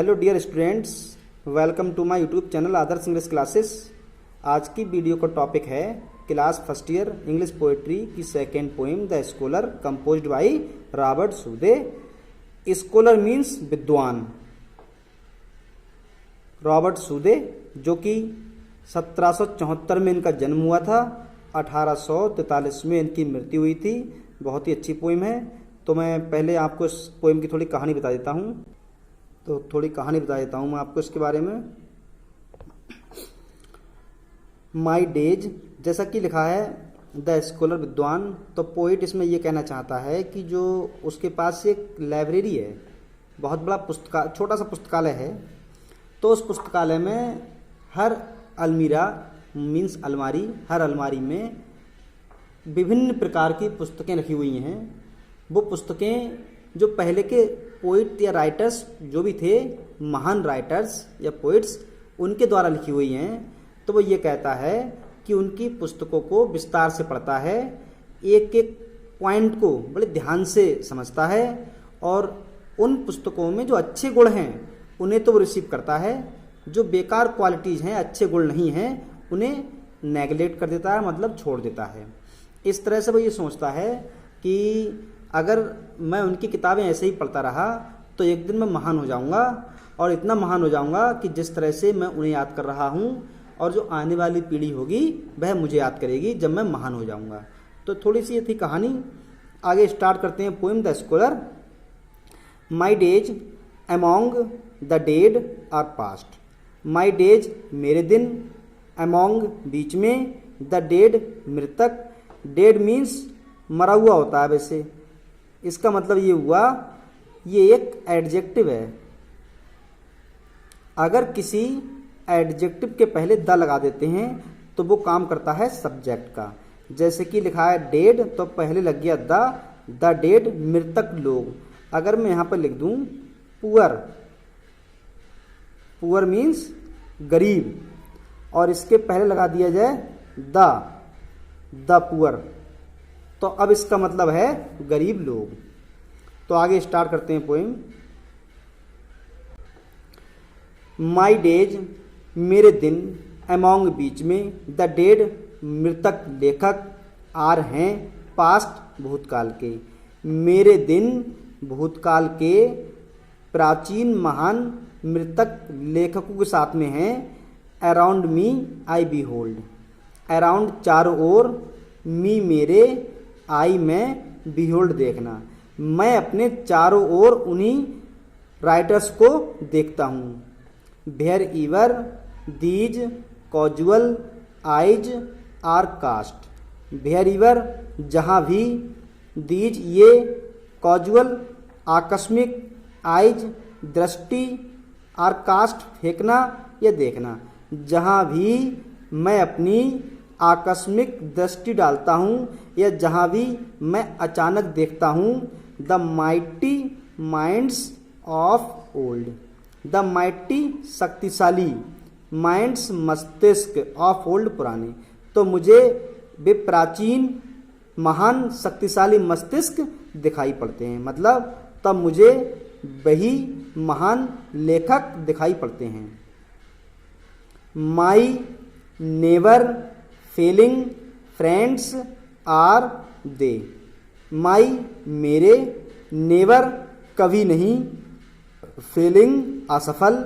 Hello dear students, welcome to my YouTube channel Adarsh English classes. आज की video का topic है class first year English poetry की second poem the scholar composed by Robert Southey. Scholar means विद्वान। Robert Southey जो कि 1774 में इनका जन्म हुआ था, 1843 में इनकी मृत्यु हुई थी। बहुत ही अच्छी पोइम है। तो मैं पहले आपको इस पोइम की थोड़ी कहानी बता देता हूँ। मैं आपको इसके बारे में। माई डेज, जैसा कि लिखा है द स्कॉलर विद्वान, तो पोइट इसमें यह कहना चाहता है कि जो उसके पास एक लाइब्रेरी है, बहुत बड़ा छोटा सा पुस्तकालय है। तो उस पुस्तकालय में हर अलमीरा मीन्स अलमारी, हर अलमारी में विभिन्न प्रकार की पुस्तकें रखी हुई हैं। वो पुस्तकें जो पहले के पोइट या राइटर्स जो भी थे, महान राइटर्स या पोइट्स, उनके द्वारा लिखी हुई हैं। तो वो ये कहता है कि उनकी पुस्तकों को विस्तार से पढ़ता है, एक एक पॉइंट को बड़े ध्यान से समझता है, और उन पुस्तकों में जो अच्छे गुण हैं उन्हें तो वो रिसीव करता है, जो बेकार क्वालिटीज़ हैं, अच्छे गुण नहीं हैं, उन्हें नेगलेक्ट कर देता है, मतलब छोड़ देता है। इस तरह से वो ये सोचता है कि अगर मैं उनकी किताबें ऐसे ही पढ़ता रहा तो एक दिन मैं महान हो जाऊंगा, और इतना महान हो जाऊंगा कि जिस तरह से मैं उन्हें याद कर रहा हूं, और जो आने वाली पीढ़ी होगी वह मुझे याद करेगी जब मैं महान हो जाऊंगा। तो थोड़ी सी ये थी कहानी। आगे स्टार्ट करते हैं poem the scholar. My days among the dead are past. My days मेरे दिन, अमोंग बीच में, द डेड मृतक। डेड मीन्स मरा हुआ होता है। वैसे इसका मतलब ये हुआ, ये एक एडजेक्टिव है। अगर किसी एडजेक्टिव के पहले द लगा देते हैं तो वो काम करता है सब्जेक्ट का। जैसे कि लिखा है डेड, तो पहले लग गया द डेड मृतक लोग। अगर मैं यहाँ पर लिख दूं पुअर, पुअर मीन्स गरीब, और इसके पहले लगा दिया जाए द पुअर, तो अब इसका मतलब है गरीब लोग। तो आगे स्टार्ट करते हैं पोएम। माई डेज मेरे दिन, अमोंग बीच में, द डेड मृतक लेखक, आर हैं पास्ट भूतकाल के। मेरे दिन भूतकाल के प्राचीन महान मृतक लेखकों के साथ में हैं। अराउंड मी आई बी होल्ड। अराउंड चारों ओर, मी मेरे, आई मैं, बिहोल्ड देखना। मैं अपने चारों ओर उन्हीं राइटर्स को देखता हूँ। Wherever these casual eyes are cast. Wherever जहाँ भी, दीज ये, कॉजुअल आकस्मिक, आइज दृष्टि, आर कास्ट फेंकना या देखना। जहाँ भी मैं अपनी आकस्मिक दृष्टि डालता हूँ या जहाँ भी मैं अचानक देखता हूँ, the mighty minds of old. The mighty शक्तिशाली, माइंड्स मस्तिष्क, ऑफ ओल्ड पुराने। तो मुझे वे प्राचीन महान शक्तिशाली मस्तिष्क दिखाई पड़ते हैं, मतलब तब मुझे वही महान लेखक दिखाई पड़ते हैं। My never failing friends are they. My मेरे, नेवर कभी नहीं, फेलिंग असफल,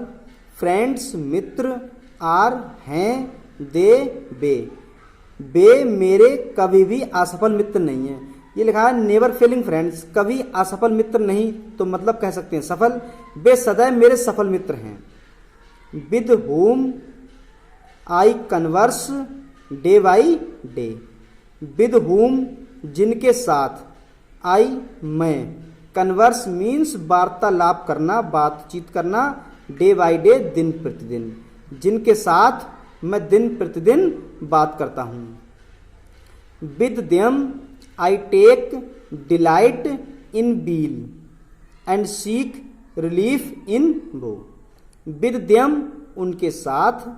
फ्रेंड्स मित्र, आर हैं, दे वे मेरे कभी भी असफल मित्र नहीं है। ये लिखा है नेवर फेलिंग फ्रेंड्स, कभी असफल मित्र नहीं, तो मतलब कह सकते हैं सफल। वे सदैव मेरे सफल मित्र हैं। With home I converse day by day. With home जिनके साथ, आई मैं, कन्वर्स मीन्स वार्तालाप करना, बातचीत करना, डे बाई डे दिन प्रतिदिन, जिनके साथ मैं दिन प्रतिदिन बात करता हूँ। With them I take delight in weal and seek relief in woe. With them उनके साथ,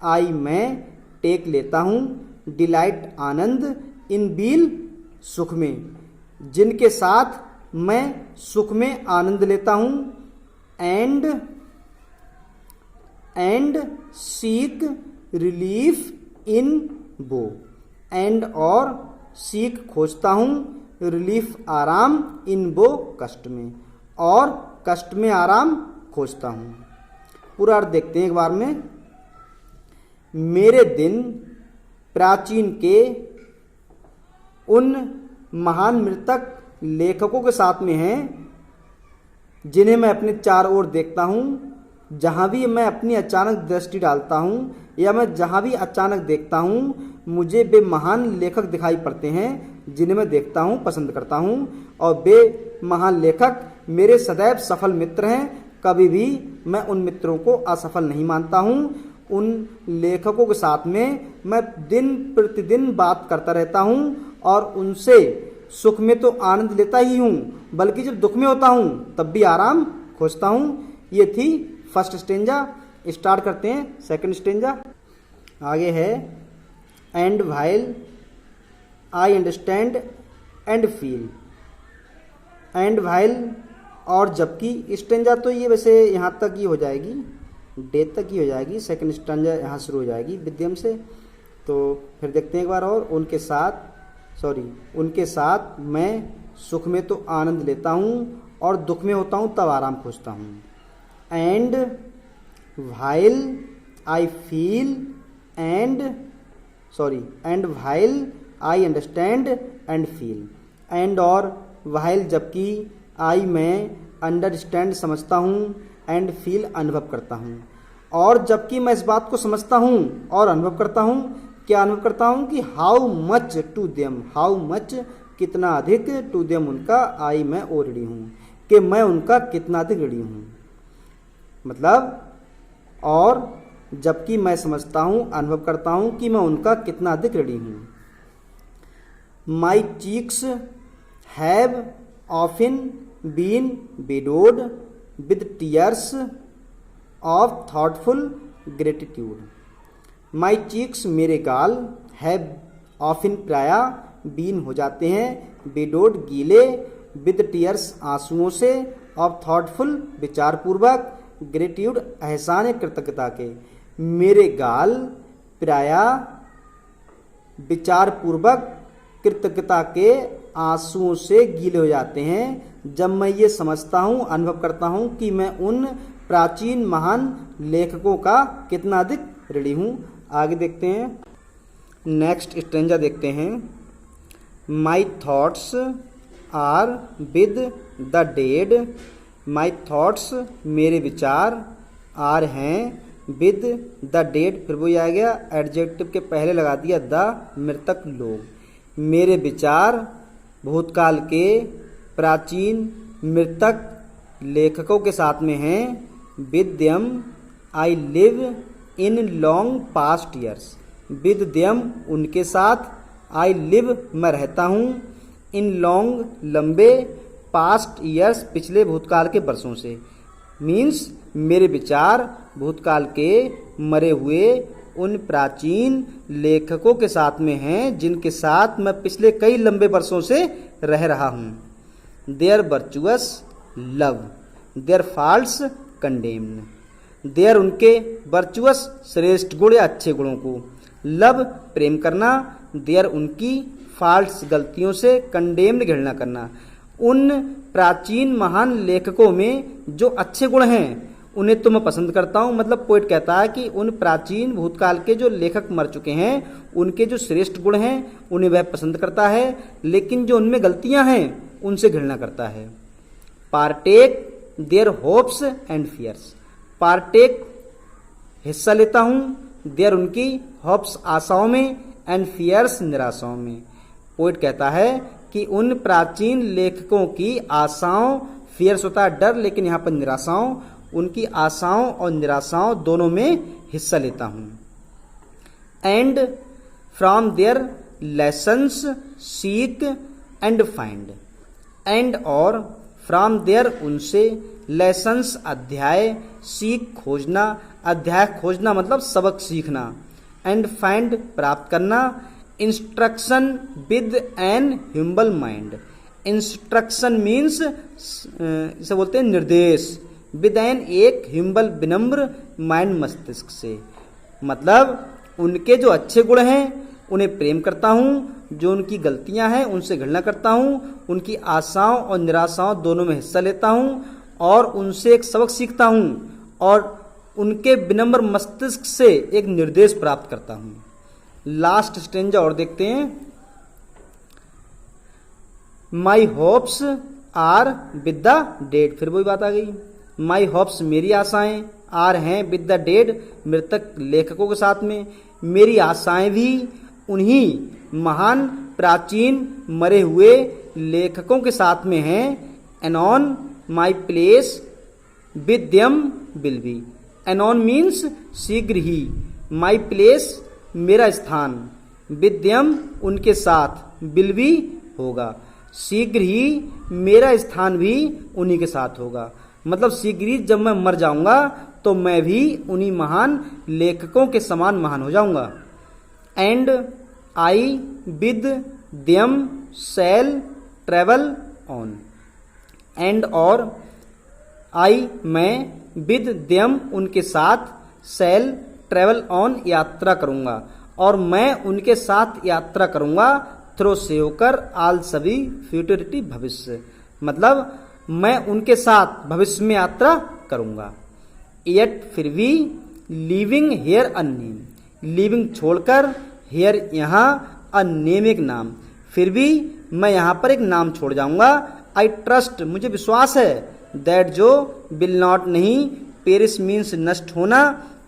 आई मैं टेक लेता हूँ, डिलाइट आनंद, इन बील सुख में, जिनके साथ मैं सुख में आनंद लेता हूँ, and and seek relief in वो, एंड और सीक खोजता हूँ, रिलीफ आराम, इन वो कष्ट में, और कष्ट में आराम खोजता हूँ। पूरा अर्थ देखते हैं एक बार में। मेरे दिन प्राचीन के उन महान मृतक लेखकों के साथ में हैं जिन्हें मैं अपने चारों ओर देखता हूँ। जहाँ भी मैं अपनी अचानक दृष्टि डालता हूँ या मैं जहाँ भी अचानक देखता हूँ, मुझे वे महान लेखक दिखाई पड़ते हैं जिन्हें मैं देखता हूँ, पसंद करता हूँ। और वे महान लेखक मेरे सदैव सफल मित्र हैं। कभी भी मैं उन मित्रों को असफल नहीं मानता हूँ। उन लेखकों के साथ में मैं दिन प्रतिदिन बात करता रहता हूँ और उनसे सुख में तो आनंद लेता ही हूँ, बल्कि जब दुख में होता हूँ तब भी आराम खोजता हूँ। ये थी फर्स्ट स्टेंजा। स्टार्ट करते हैं सेकंड स्टेंजा। आगे है and while I understand and feel. And while और जबकि स्टेंजा तो ये वैसे यहाँ तक ही हो जाएगी, डेट तक ही हो जाएगी। सेकंड स्टेंजा यहाँ शुरू हो जाएगी विद्यम से। तो फिर देखते हैं एक बार और। उनके साथ मैं सुख में तो आनंद लेता हूँ और दुख में होता हूँ तब आराम खोजता हूँ। And while I feel and while I understand and feel. And और व्हाइल जबकि, आई मैं, अंडरस्टैंड समझता हूँ, एंड फील अनुभव करता हूँ। और जबकि मैं इस बात को समझता हूँ और अनुभव करता हूँ। क्या अनुभव करता हूँ कि how much to them, how much कितना अधिक, टू देम उनका, आई मैं ओ ऋणी हूँ, कि मैं उनका कितना अधिक ऋणी हूँ। मतलब और जबकि मैं समझता हूँ, अनुभव करता हूँ कि मैं उनका कितना अधिक ऋणी हूँ। My cheeks have often been bedewed with tears of thoughtful gratitude. My cheeks मेरे गाल, हैव ऑफन प्राया, बीन हो जाते हैं, बेडोड गीले, विद टीयर्स आंसुओं से, ऑफ थॉटफुल विचारपूर्वक, ग्रेटिट्यूड एहसान कृतज्ञता के। मेरे गाल प्राया विचारपूर्वक कृतज्ञता के आंसुओं से गीले हो जाते हैं जब मैं ये समझता हूँ, अनुभव करता हूँ कि मैं उन प्राचीन महान लेखकों का कितना अधिक ऋणी हूँ। आगे देखते हैं, नेक्स्ट स्ट्रेंजा देखते हैं। My thoughts are with the dead. My thoughts मेरे विचार, आर हैं, विद द डेड, फिर वो आ गया एडजेक्टिव के पहले लगा दिया द, मृतक लोग। मेरे विचार भूतकाल के प्राचीन मृतक लेखकों के साथ में हैं। With them I live in long past years. With them उनके साथ, आई लिव मैं रहता हूँ, इन लॉन्ग लंबे, पास्ट ईयर्स पिछले भूतकाल के वर्षों से। मीन्स मेरे विचार भूतकाल के मरे हुए उन प्राचीन लेखकों के साथ में हैं जिनके साथ मैं पिछले कई लंबे वर्षों से रह रहा हूँ। Their virtues love, their faults condemned. Their उनके वर्चुअस श्रेष्ठ गुण या अच्छे गुणों को, लव प्रेम करना, देयर उनकी, फॉल्ट्स गलतियों से, कंडेम्ड घृणा करना। उन प्राचीन महान लेखकों में जो अच्छे गुण हैं उन्हें तो मैं पसंद करता हूँ। मतलब पोएट कहता है कि उन प्राचीन भूतकाल के जो लेखक मर चुके हैं उनके जो श्रेष्ठ गुण हैं उन्हें वह पसंद करता है, लेकिन जो उनमें गलतियां हैं उनसे घृणा करता है। Partake their hopes and fears. Partake हिस्सा लेता हूँ, देयर उनकी, होप्स आशाओं में, एंड फियर्स निराशाओं में। पोएट कहता है कि उन प्राचीन लेखकों की आशाओं, फियर्स होता है डर, लेकिन यहाँ पर निराशाओं, उनकी आशाओं और निराशाओं दोनों में हिस्सा लेता हूँ। And from their lessons seek and find. And और फ्रॉम देयर उनसे, लेसन्स अध्याय, सीक खोजना, अध्याय खोजना मतलब सबक सीखना, एंड फाइंड प्राप्त करना, instruction with an humble mind. Instruction means इसे बोलते हैं निर्देश, विद एन एक हिम्बल विनम्र माइंड मस्तिष्क से। मतलब उनके जो अच्छे गुण हैं उन्हें प्रेम करता हूँ, जो उनकी गलतियां हैं उनसे घृणा करता हूँ, उनकी आशाओं और निराशाओं दोनों में हिस्सा लेता हूँ और उनसे एक सबक सीखता हूँ और उनके विनम्र मस्तिष्क से एक निर्देश प्राप्त करता हूँ। लास्ट स्टेंजा और देखते हैं। My hopes are with the dead, फिर वही बात आ गई। माई होप्स मेरी आशाएं, आर हैं विद द डेड मृतक लेखकों के साथ में। मेरी आशाएं भी उन्हीं महान प्राचीन मरे हुए लेखकों के साथ में हैं। Anon my place with them will be. Anon means शीघ्र ही, माई प्लेस मेरा स्थान, विद देम उनके साथ, विल बी होगा, शीघ्र ही मेरा स्थान भी उन्हीं के साथ होगा। मतलब शीघ्र ही जब मैं मर जाऊंगा तो मैं भी उन्हीं महान लेखकों के समान महान हो जाऊंगा। And I with them shall travel on. And और आई मैं विद देम उनके साथ शैल ट्रेवल ऑन यात्रा करूंगा और मैं उनके साथ यात्रा करूंगा थ्रो से होकर आल सभी फ्यूचरिटी भविष्य। मतलब मैं उनके साथ भविष्य में यात्रा करूंगा। येट फिर भी लिविंग हेयर अननेम, लिविंग छोड़कर, हेयर यहाँ, अननेम एक नाम, फिर भी मैं यहाँ पर एक नाम छोड़ जाऊंगा। आई ट्रस्ट मुझे विश्वास है, दैट जो विल नॉट नहीं, पेरिस मीन्स नष्ट होना,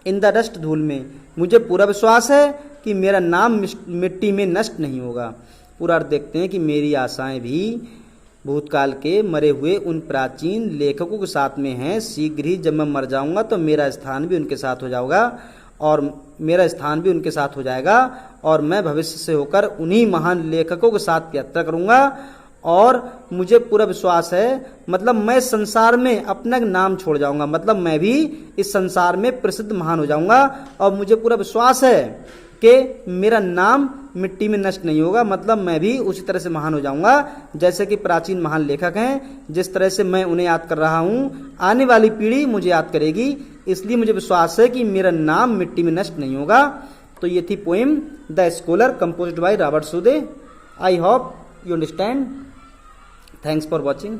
इन द डस्ट धूल में, मुझे पूरा विश्वास है कि मेरा नाम मिट्टी में नष्ट नहीं होगा। पूरा अर्थ देखते हैं कि मेरी आशाएं भी भूतकाल के मरे हुए उन प्राचीन लेखकों के साथ में हैं। शीघ्र ही जब मैं मर जाऊंगा तो मेरा स्थान भी उनके साथ हो जाएगा और मेरा स्थान भी उनके साथ हो जाएगा और मैं भविष्य से होकर उन्हीं महान लेखकों के साथ यात्रा करूंगा। और मुझे पूरा विश्वास है, मतलब मैं संसार में अपना नाम छोड़ जाऊंगा, मतलब मैं भी इस संसार में प्रसिद्ध महान हो जाऊंगा और मुझे पूरा विश्वास है कि मेरा नाम मिट्टी में नष्ट नहीं होगा। मतलब मैं भी उसी तरह से महान हो जाऊंगा जैसे कि प्राचीन महान लेखक हैं, जिस तरह से मैं उन्हें याद कर रहा हूँ आने वाली पीढ़ी मुझे याद करेगी। इसलिए मुझे विश्वास है कि मेरा नाम मिट्टी में नष्ट नहीं होगा। तो ये थी poem the scholar composed by Robert Southey. I hope you understand. Thanks for watching.